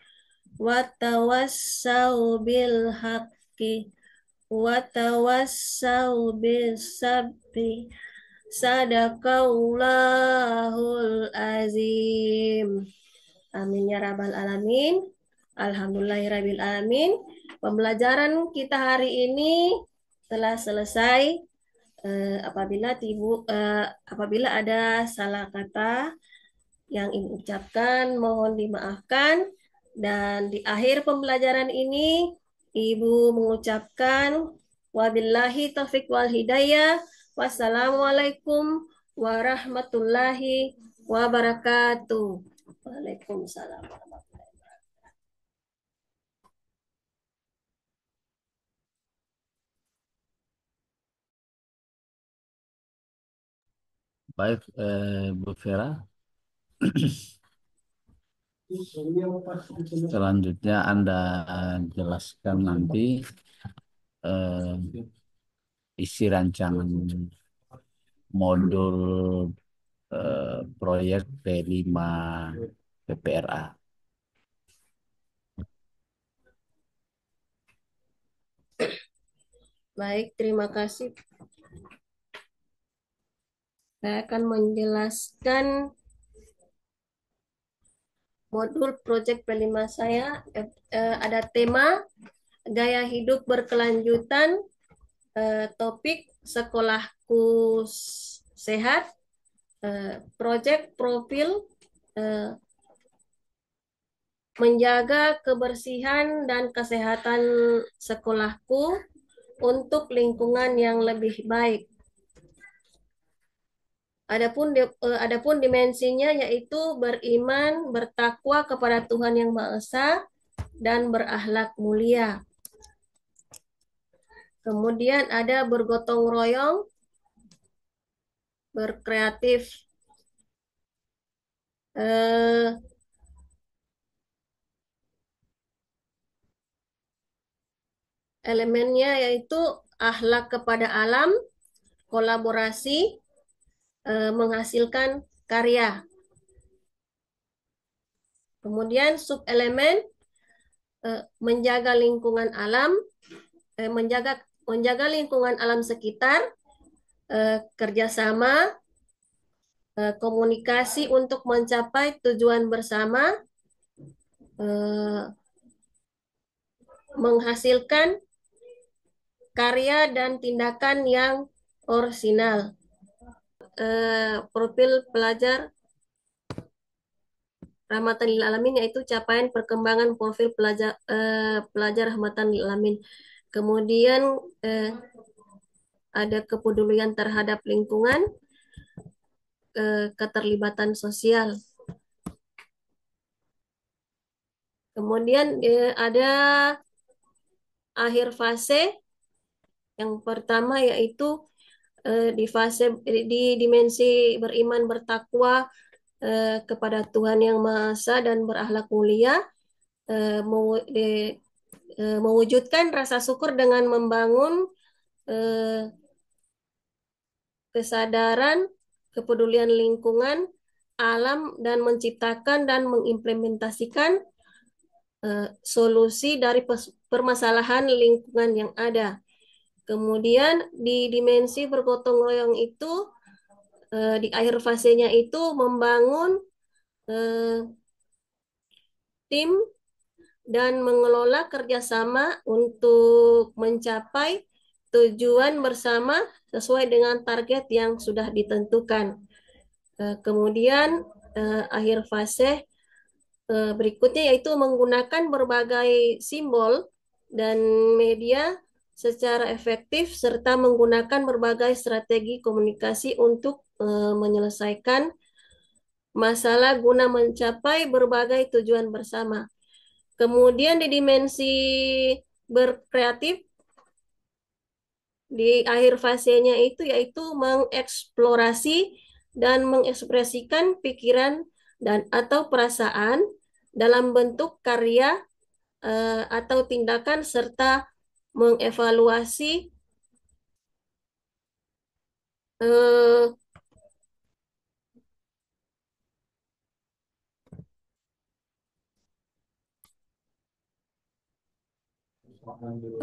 wa tawassau bil haqqi wa tawassau bis sabri. Sadaqallahul azim. Amin ya rabbal alamin. Alhamdulillahirabbil alamin. Pembelajaran kita hari ini telah selesai. Apabila ada salah kata yang ibu ucapkan, mohon dimaafkan. Dan di akhir pembelajaran ini, ibu mengucapkan wabillahi taufik wal hidayah. Wassalamualaikum warahmatullahi wabarakatuh. Waalaikumsalam. Baik, Bu Vera. Selanjutnya Anda jelaskan nanti isi rancangan modul proyek P5 PPRA. Baik, terima kasih. Saya akan menjelaskan modul proyek P5 saya. Ada tema gaya hidup berkelanjutan, topik sekolahku sehat, proyek profil, menjaga kebersihan dan kesehatan sekolahku untuk lingkungan yang lebih baik. Adapun dimensinya yaitu beriman, bertakwa kepada Tuhan Yang Maha Esa, dan berakhlak mulia. Kemudian ada bergotong royong, berkreatif. Elemennya yaitu akhlak kepada alam, kolaborasi, menghasilkan karya. Kemudian subelemen menjaga lingkungan alam, menjaga lingkungan alam sekitar, kerjasama, komunikasi untuk mencapai tujuan bersama, menghasilkan karya dan tindakan yang orisinal. Profil pelajar rahmatan lil alamin yaitu capaian perkembangan profil pelajar rahmatan lil alamin. Kemudian ada kepedulian terhadap lingkungan, keterlibatan sosial. Kemudian ada akhir fase. Yang pertama yaitu di dimensi beriman, bertakwa kepada Tuhan Yang Maha Esa dan berakhlak mulia, mewujudkan rasa syukur dengan membangun kesadaran, kepedulian lingkungan, alam, dan menciptakan dan mengimplementasikan solusi dari permasalahan lingkungan yang ada. Kemudian di dimensi bergotong royong itu, di akhir fasenya itu membangun tim dan mengelola kerjasama untuk mencapai tujuan bersama sesuai dengan target yang sudah ditentukan. Kemudian akhir fase berikutnya yaitu menggunakan berbagai simbol dan media secara efektif serta menggunakan berbagai strategi komunikasi untuk menyelesaikan masalah guna mencapai berbagai tujuan bersama. Kemudian di dimensi berkreatif di akhir fasenya itu yaitu mengeksplorasi dan mengekspresikan pikiran dan atau perasaan dalam bentuk karya atau tindakan serta mengevaluasi eh,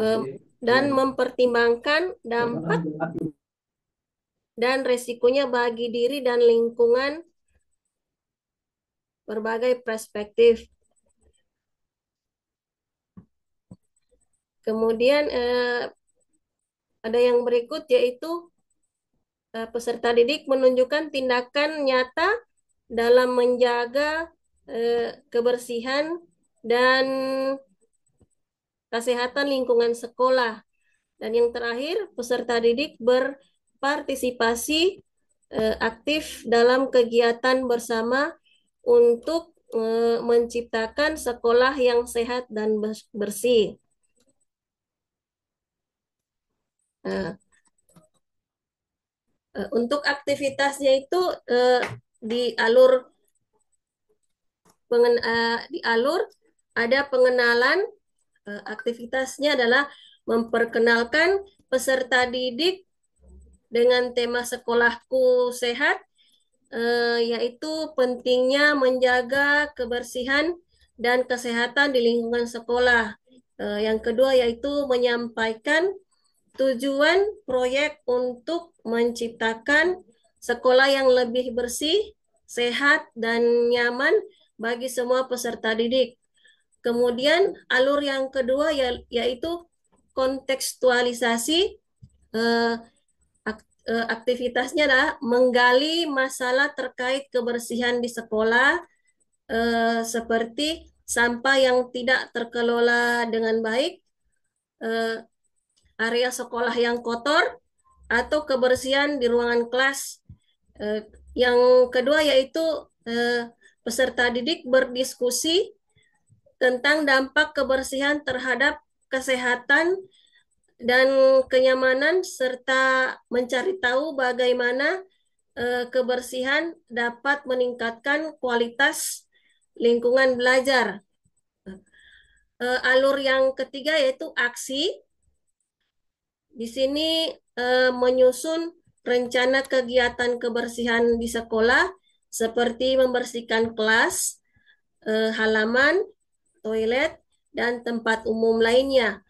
eh, dan mempertimbangkan dampak dan resikonya bagi diri dan lingkungan berbagai perspektif. Kemudian ada yang berikut yaitu peserta didik menunjukkan tindakan nyata dalam menjaga kebersihan dan kesehatan lingkungan sekolah. Dan yang terakhir, peserta didik berpartisipasi aktif dalam kegiatan bersama untuk menciptakan sekolah yang sehat dan bersih. Nah, untuk aktivitasnya itu di alur di alur ada pengenalan. Aktivitasnya adalah memperkenalkan peserta didik dengan tema sekolahku sehat, yaitu pentingnya menjaga kebersihan dan kesehatan di lingkungan sekolah. Yang kedua yaitu menyampaikan tujuan proyek untuk menciptakan sekolah yang lebih bersih, sehat, dan nyaman bagi semua peserta didik. Kemudian alur yang kedua yaitu kontekstualisasi. Eh, Aktivitasnya adalah menggali masalah terkait kebersihan di sekolah, seperti sampah yang tidak terkelola dengan baik, eh, area sekolah yang kotor, atau kebersihan di ruangan kelas. Eh, yang kedua yaitu peserta didik berdiskusi tentang dampak kebersihan terhadap kesehatan dan kenyamanan serta mencari tahu bagaimana kebersihan dapat meningkatkan kualitas lingkungan belajar. Alur yang ketiga yaitu aksi. Di sini menyusun rencana kegiatan kebersihan di sekolah seperti membersihkan kelas, halaman, toilet, dan tempat umum lainnya.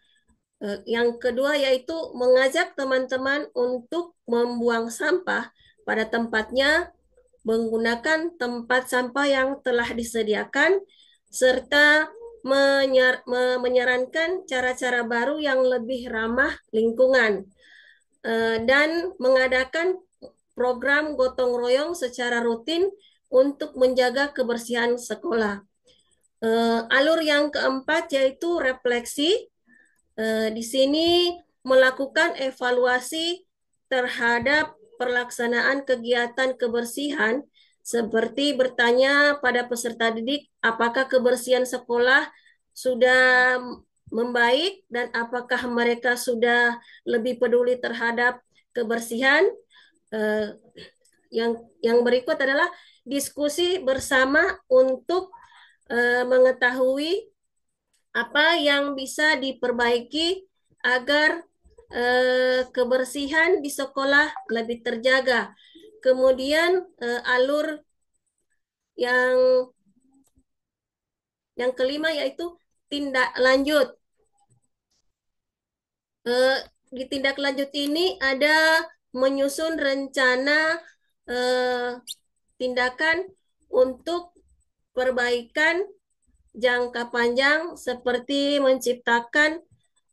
Yang kedua yaitu mengajak teman-teman untuk membuang sampah pada tempatnya menggunakan tempat sampah yang telah disediakan serta menyarankan cara-cara baru yang lebih ramah lingkungan dan mengadakan program gotong royong secara rutin untuk menjaga kebersihan sekolah. Alur yang keempat yaitu refleksi. Di sini melakukan evaluasi terhadap pelaksanaan kegiatan kebersihan seperti bertanya pada peserta didik apakah kebersihan sekolah sudah membaik dan apakah mereka sudah lebih peduli terhadap kebersihan. Eh, yang berikut adalah diskusi bersama untuk mengetahui apa yang bisa diperbaiki agar kebersihan di sekolah lebih terjaga. Kemudian alur yang kelima yaitu tindak lanjut. Di tindak lanjut ini ada menyusun rencana tindakan untuk perbaikan jangka panjang seperti menciptakan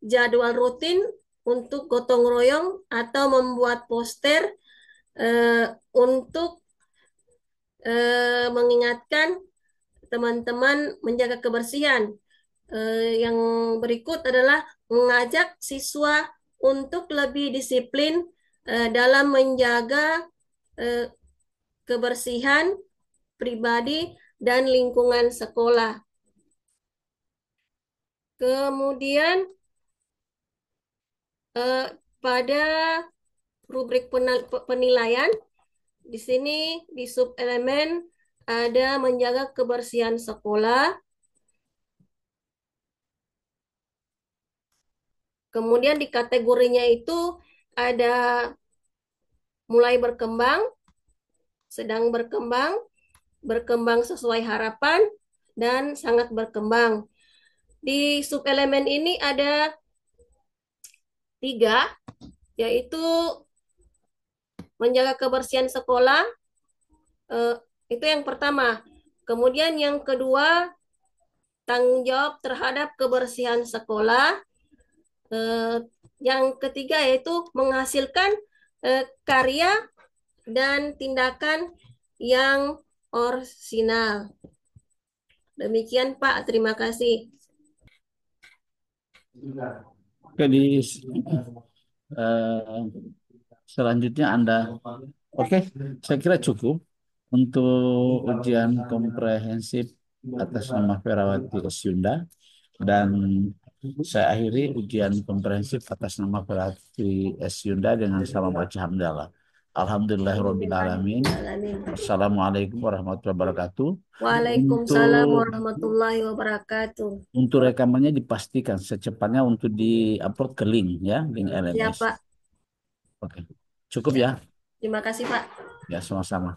jadwal rutin untuk gotong royong atau membuat poster untuk mengingatkan teman-teman menjaga kebersihan. Yang berikut adalah mengajak siswa untuk lebih disiplin dalam menjaga eh, kebersihan pribadi dan lingkungan sekolah. Kemudian eh, pada rubrik penilaian, di sini di sub elemen ada menjaga kebersihan sekolah. Kemudian di kategorinya itu ada mulai berkembang, sedang berkembang, berkembang sesuai harapan, dan sangat berkembang. Di subelemen ini ada tiga, yaitu menjaga kebersihan sekolah, eh, itu yang pertama. Kemudian yang kedua, tanggung jawab terhadap kebersihan sekolah. Eh, yang ketiga yaitu menghasilkan karya dan tindakan yang orisinal. Demikian Pak, terima kasih. Oke, eh, selanjutnya Anda. Oke, saya kira cukup untuk ujian komprehensif atas nama Ferawati Osyunda, dan saya akhiri ujian komprehensif atas nama Ferawati Osyunda dengan sama baca hamdalah. Alhamdulillahirrabbilalamin. Assalamualaikum warahmatullahi wabarakatuh. Waalaikumsalam Untuk warahmatullahi wabarakatuh. rekamannya dipastikan secepatnya untuk diupload ke link ya, link Ya LMS. Pak. Oke, cukup Ya, ya. terima kasih Pak. Ya, sama-sama.